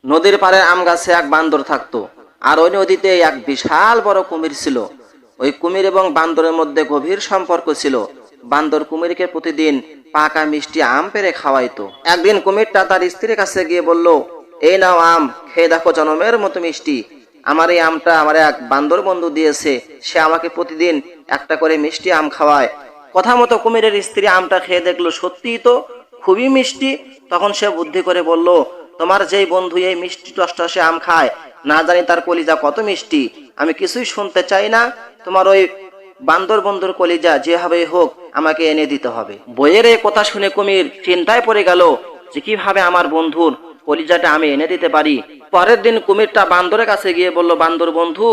নদীর পাড়ে আম গাছে এক বান্দর থাকতো, আর ওই নদীতে এক বিশাল বড় কুমির ছিল। ওই কুমির এবং বান্দরের মধ্যে গভীর সম্পর্ক ছিল। বান্দর কুমিরকে প্রতিদিন পাকা মিষ্টি আম পেড়ে খাওয়াইতো। একদিন কুমিরটা তার স্ত্রীর কাছে গিয়ে বলল, এই নাও আম, খেয়ে দেখো জনমের মতো মিষ্টি। আমার এই আমটা আমার এক বান্দর বন্ধু দিয়েছে, সে আমাকে প্রতিদিন একটা করে মিষ্টি আম খাওয়ায়। কথা মতো কুমিরের স্ত্রী আমটা খেয়ে দেখলো সত্যিই তো খুবই মিষ্টি। তখন সে বুদ্ধি করে বলল, তোমার যেই বন্ধু এই মিষ্টি টসটসে আম খায়, না জানি তার কলিজা কত মিষ্টি, আমি কিছুই শুনতে চাই না। তোমার ওই বান্দর বন্ধুর কলিজা যেভাবেই হোক আমাকে এনে দিতে হবে। বইয়ের এই কথা শুনে কুমির চিন্তায় পড়ে গেল যে কিভাবে আমার বন্ধুর কলিজাটা আমি এনে দিতে পারি। পরের দিন কুমিরটা বান্দরের কাছে গিয়ে বলল, বান্দর বন্ধু,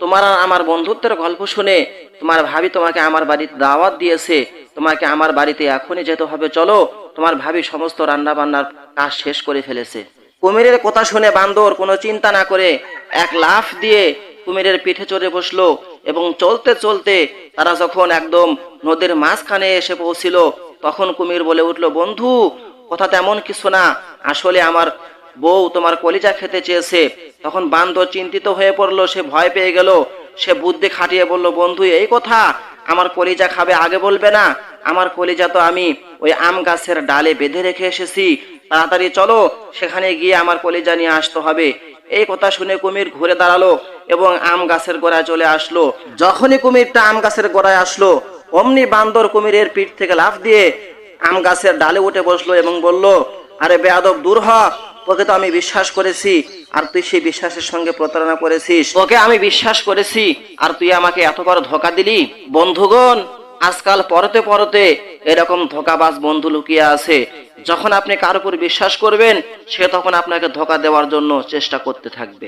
তোমার আর আমার বন্ধুত্বের গল্প শুনে তোমার ভাবি তোমাকে আমার বাড়িতে দাওয়াত দিয়েছে, তোমাকে আমার বাড়িতে এখনই যেতে হবে, চলো। তোমার ভাবি সমস্ত রান্না বান্নার কাজ শেষ করে ফেলেছে। কুমিরের কথা শুনে বান্দর কোনো চিন্তা না করে এক লাফ দিয়ে কুমিরের পিঠে চড়ে বসলো এবং চলতে চলতে তারা যখন একদম নদীর মাঝখানে এসে পৌঁছিল, তখন কুমির বলে উঠলো, বন্ধু, কথা তেমন কিছু না, আসলে আমার বউ তোমার কলিজা খেতে চেয়েছে। তখন বান্দর চিন্তিত হয়ে পড়লো, সে ভয় পেয়ে গেল। সে বুদ্ধি খাটিয়ে বলল, বন্ধু, এই কথা আমার কলিজা খাবে আগে বলবে না? আমার কলিজা তো আমি ওই আম গাছের ডালে বেঁধে রেখে এসেছি, তাড়াতাড়ি চলো, সেখানে গিয়ে আমার কলিজা নিয়ে আসতে হবে। এই কথা শুনে কুমির ঘুরে দাঁড়ালো এবং আম গাছের গোড়ায় চলে আসলো। যখনই কুমিরটা আম গাছের গোড়ায় আসলো, অমনি বান্দর কুমিরের পিঠ থেকে লাফ দিয়ে আম গাছের ডালে উঠে বসলো এবং বলল, আরে বেয়াদব, দূর হ, তোকে তো আমি বিশ্বাস করেছি আর তুই সেই বিশ্বাসের সঙ্গে প্রতারণা করেছিস। তোকে আমি বিশ্বাস করেছি আর তুই আমাকে এত বড় ধোঁকা দিলি। বন্ধুগণ, আজকাল পরতে পরতে এরকম ধোঁকাবাজ বন্ধু লুকিয়ে আছে। যখন আপনি কার উপর বিশ্বাস করবেন, সে তখন আপনাকে ধোঁকা দেওয়ার জন্য চেষ্টা করতে থাকবে।